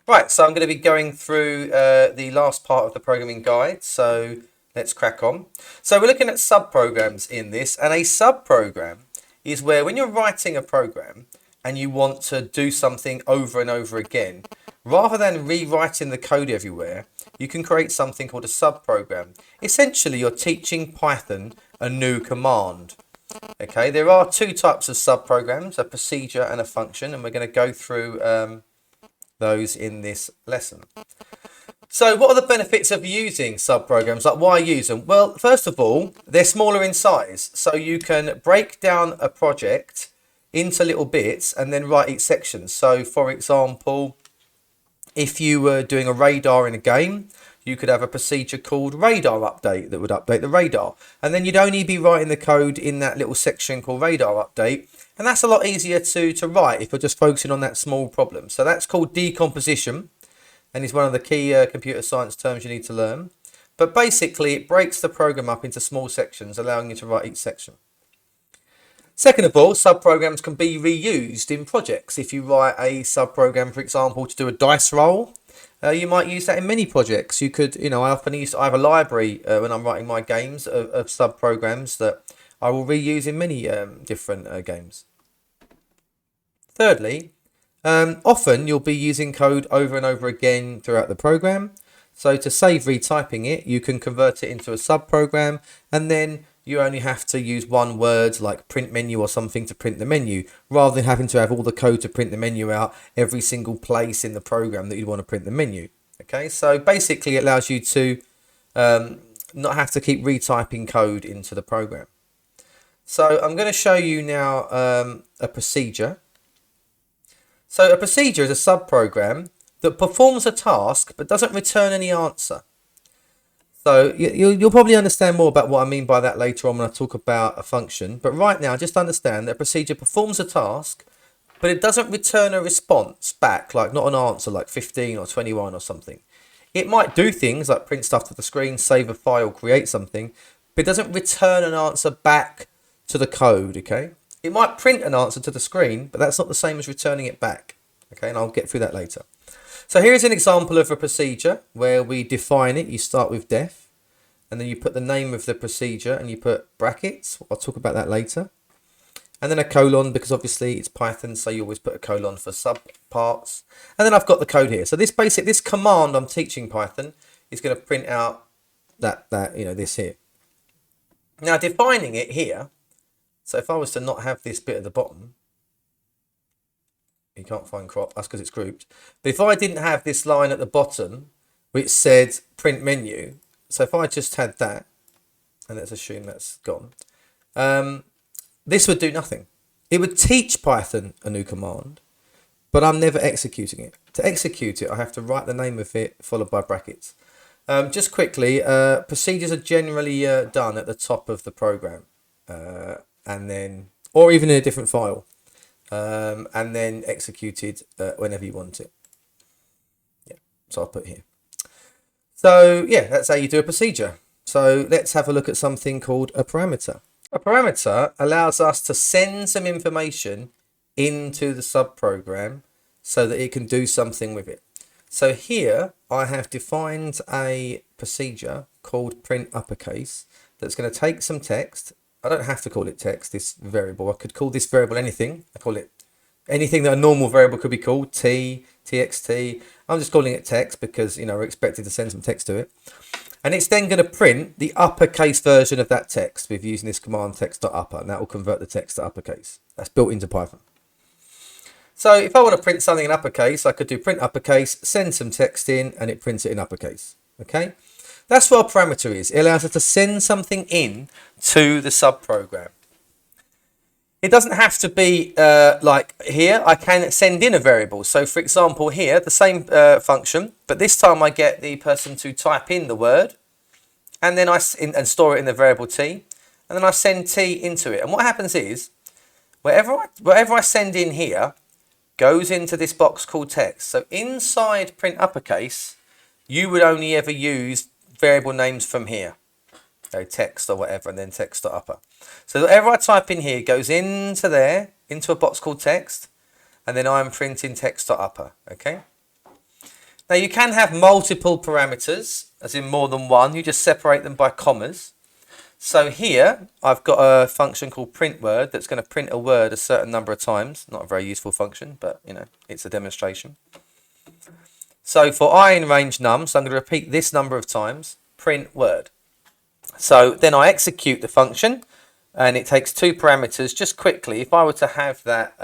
Right, so I'm going to be going through the last part of the programming guide, so let's crack on. So we're looking at subprograms in this, and a subprogram is where when you're writing a program and you want to do something over and over again, rather than rewriting the code everywhere, you can create something called a subprogram. Essentially, you're teaching Python a new command. Okay, there are two types of subprograms, a procedure and a function, and we're going to go through those in this lesson. So what are the benefits of using subprograms? Like, why use them? Well, first of all, they're smaller in size. So you can break down a project into little bits and then write each section. So for example, if you were doing a radar in a game, you could have a procedure called radar update that would update the radar. And then you'd only be writing the code in that little section called radar update. And that's a lot easier to write if you're just focusing on that small problem. So that's called decomposition, and is one of the key computer science terms you need to learn. But basically, it breaks the program up into small sections, allowing you to write each section. Second of all, subprograms can be reused in projects. If you write a subprogram, for example, to do a dice roll, you might use that in many projects. You could, I often I have a library when I'm writing my games of subprograms that I will reuse in many different games. Thirdly, often you'll be using code over and over again throughout the program. So to save retyping it, you can convert it into a subprogram, and then you only have to use one word like print menu or something to print the menu, rather than having to have all the code to print the menu out every single place in the program that you'd want to print the menu. Okay, so basically it allows you to not have to keep retyping code into the program. So I'm going to show you now a procedure. So a procedure is a subprogram that performs a task but doesn't return any answer. So you'll probably understand more about what I mean by that later on when I talk about a function. But right now, just understand that a procedure performs a task, but it doesn't return a response back, like not an answer like 15 or 21 or something. It might do things like print stuff to the screen, save a file, create something, but it doesn't return an answer back to the code, okay? It might print an answer to the screen, but that's not the same as returning it back. Okay, and I'll get through that later. So here is an example of a procedure where we define it. You start with def, and then you put the name of the procedure and you put brackets. I'll talk about that later. And then a colon, because obviously it's Python, so you always put a colon for subparts. And then I've got the code here. So this command I'm teaching Python is going to print out this here. Now defining it here. So if I was to not have this bit at the bottom, you can't find crop, that's because it's grouped. But if I didn't have this line at the bottom, which said print menu, so if I just had that, and let's assume that's gone, this would do nothing. It would teach Python a new command, but I'm never executing it. To execute it, I have to write the name of it followed by brackets. Just quickly, procedures are generally done at the top of the program. And then, or even in a different file, and then executed whenever you want it. Yeah, so I'll put here. So yeah, that's how you do a procedure. So let's have a look at something called a parameter. A parameter allows us to send some information into the subprogram so that it can do something with it. So here I have defined a procedure called print uppercase that's going to take some text. I don't have to call it text, this variable. I could call this variable anything. I call it anything that a normal variable could be called, t, txt. I'm just calling it text because, we're expected to send some text to it. And it's then going to print the uppercase version of that text with using this command text.upper, and that will convert the text to uppercase. That's built into Python. So if I want to print something in uppercase, I could do print uppercase, send some text in, and it prints it in uppercase. Okay? That's what a parameter is. It allows us to send something in to the subprogram. It doesn't have to be like here. I can send in a variable. So for example here, the same function, but this time I get the person to type in the word, and then and store it in the variable t, and then I send t into it. And what happens is, whatever I send in here goes into this box called text. So inside print uppercase, you would only ever use variable names from here, okay, text or whatever, and then text.upper. So whatever I type in here goes into there, into a box called text, and then I'm printing text.upper, okay? Now you can have multiple parameters, as in more than one. You just separate them by commas. So here I've got a function called print word that's going to print a word a certain number of times. Not a very useful function, but you know, it's a demonstration. So for I in range num, so I'm going to repeat this number of times, print word. So then I execute the function, and it takes two parameters. Just quickly, if I were to have that,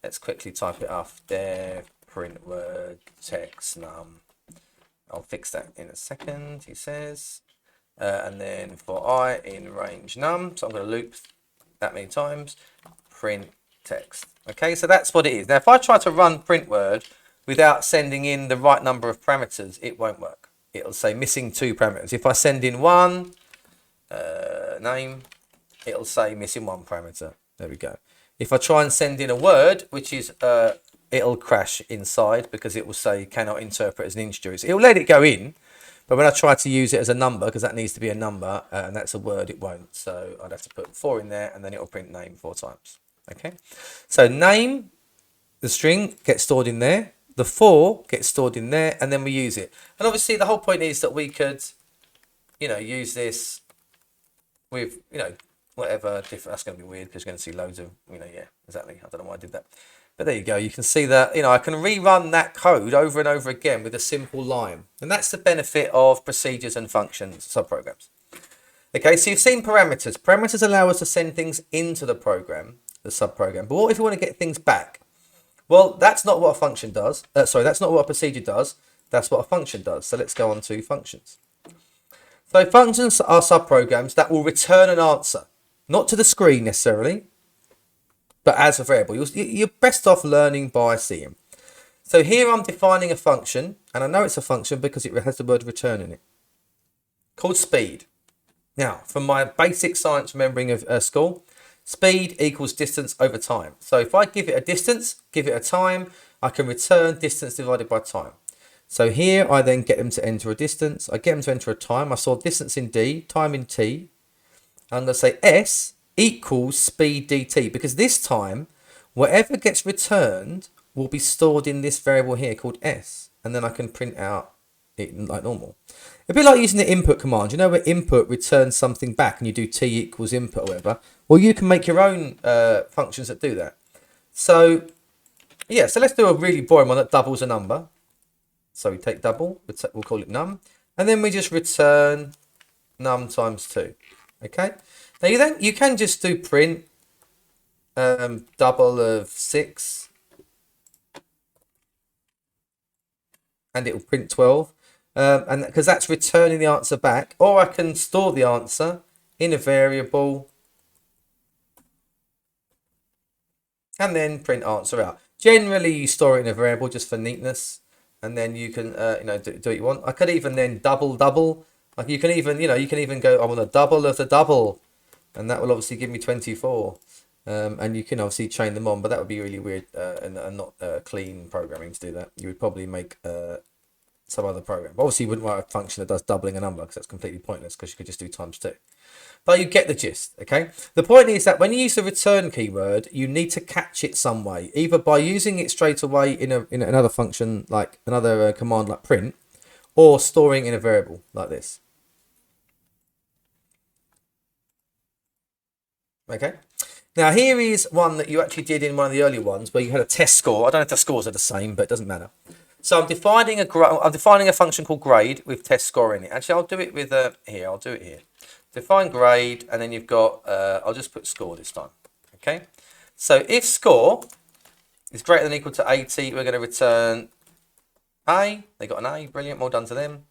let's quickly type it up. Def print word text num. I'll fix that in a second, he says. And then for I in range num, so I'm going to loop that many times, print text. Okay, so that's what it is. Now, if I try to run print word without sending in the right number of parameters, it won't work. It'll say missing 2 parameters. If I send in 1, name, it'll say missing 1 parameter. There we go. If I try and send in a word, which is, it'll crash inside because it will say cannot interpret as an integer. It'll let it go in. But when I try to use it as a number, because that needs to be a number, and that's a word, it won't. So I'd have to put 4 in there, and then it'll print name 4 times. Okay. So name, the string, gets stored in there. The 4 gets stored in there, and then we use it. And obviously, the whole point is that we could, you know, use this with, you know, whatever different. That's going to be weird because you're going to see loads of, you know, yeah, exactly. I don't know why I did that. But there you go. You can see that, you know, I can rerun that code over and over again with a simple line. And that's the benefit of procedures and functions, subprograms. Okay, so you've seen parameters. Parameters allow us to send things into the program, the subprogram. But what if we want to get things back? Well, that's not what a function does. That's not what a procedure does. That's what a function does. So let's go on to functions. So functions are subprograms that will return an answer, not to the screen necessarily, but as a variable. You're best off learning by seeing. So here I'm defining a function, and I know it's a function because it has the word return in it, called speed. Now, from my basic science remembering of school, speed equals distance over time. So if I give it a distance, give it a time, I can return distance divided by time. So here I then get them to enter a distance. I get them to enter a time. I saw distance in D, time in T. I'm going to say S equals speed dt, because this time whatever gets returned will be stored in this variable here called s, and then I can print out it like normal. It'd be like using the input command. You know, where input returns something back and you do t equals input or whatever. Well, you can make your own functions that do that. So yeah, so let's do a really boring one that doubles a number. So we take double, we'll call it num, and then we just return num times 2. Okay. Now you can just do print double of 6, and it will print 12, and because that's returning the answer back. Or I can store the answer in a variable and then print answer out. Generally, you store it in a variable just for neatness, and then you can you know, do what you want. I could even then double. Like you can even, you know, you can even go, I want a double of the double. And that will obviously give me 24. And you can obviously chain them on, but that would be really weird and not clean programming to do that. You would probably make some other program. But obviously, you wouldn't write a function that does doubling a number because that's completely pointless because you could just do times 2. But you get the gist, okay? The point is that when you use the return keyword, you need to catch it some way, either by using it straight away in another function, like another command like print, or storing in a variable like this. Okay, now here is one that you actually did in one of the earlier ones where you had a test score. I don't know if the scores are the same, but it doesn't matter. So I'm defining a function called grade with test score in it. Actually, I'll do it with here. I'll do it here. Define grade, and then you've got. I'll just put score this time. Okay. So if score is greater than or equal to 80, we're going to return A. They got an A. Brilliant. Well done to them.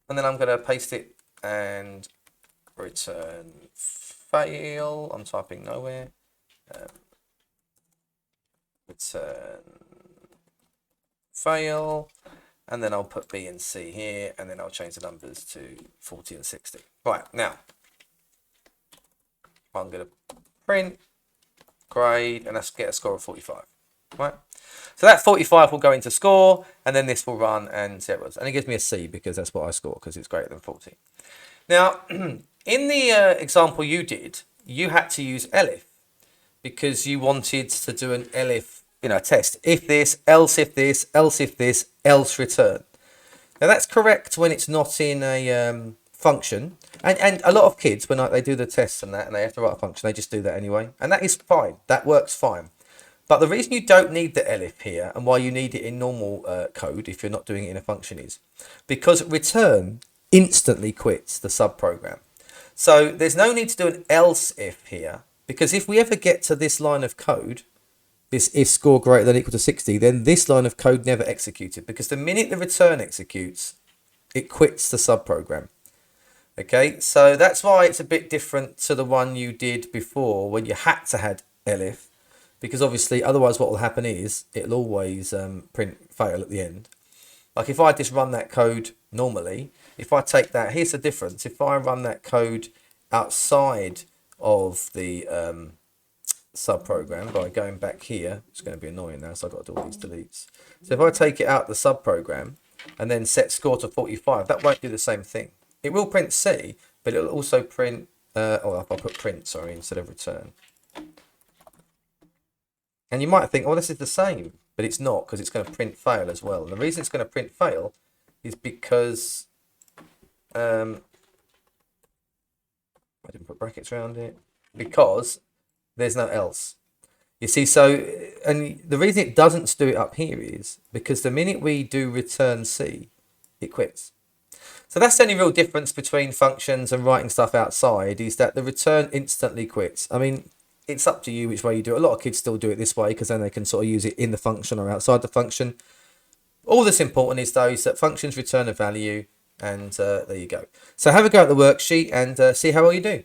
And then I'm going to paste it and return fail. I'm typing nowhere. Return fail, and then I'll put B and C here, and then I'll change the numbers to 40 and 60. Right, now I'm going to print grade, and let's get a score of 45. Right, so that 45 will go into score, and then this will run and see how it was. And it gives me a C because that's what I score, because it's greater than 40. Now, in the example you did, you had to use elif because you wanted to do an elif, you know, test. If this, else if this, else if this, else return. Now that's correct when it's not in a function, and a lot of kids when they do the tests and that, and they have to write a function, they just do that anyway, and that is fine. That works fine. But the reason you don't need the elif here, and why you need it in normal code if you're not doing it in a function, is because return instantly quits the subprogram. So there's no need to do an else if here, because if we ever get to this line of code, this if score greater than or equal to 60, then this line of code never executed, because the minute the return executes, it quits the subprogram. Okay, so that's why it's a bit different to the one you did before when you had to have elif, because obviously otherwise what will happen is it'll always print fail at the end. Like if I just run that code normally, if I take that, here's the difference. If I run that code outside of the subprogram by going back here, it's going to be annoying now, so I've got to do all these deletes. So if I take it out the subprogram and then set score to 45, that won't do the same thing. It will print C, but it'll also print, I'll put print, sorry, instead of return. And you might think, oh, this is the same, but it's not, because it's going to print fail as well. And the reason it's going to print fail is because I didn't put brackets around it, because there's no else. You see, so, and the reason it doesn't do it up here is because the minute we do return C, it quits. So that's the only real difference between functions and writing stuff outside, is that the return instantly quits. I mean, it's up to you which way you do it. A lot of kids still do it this way because then they can sort of use it in the function or outside the function. All that's important is though is that functions return a value, and there you go. So have a go at the worksheet and see how well you do.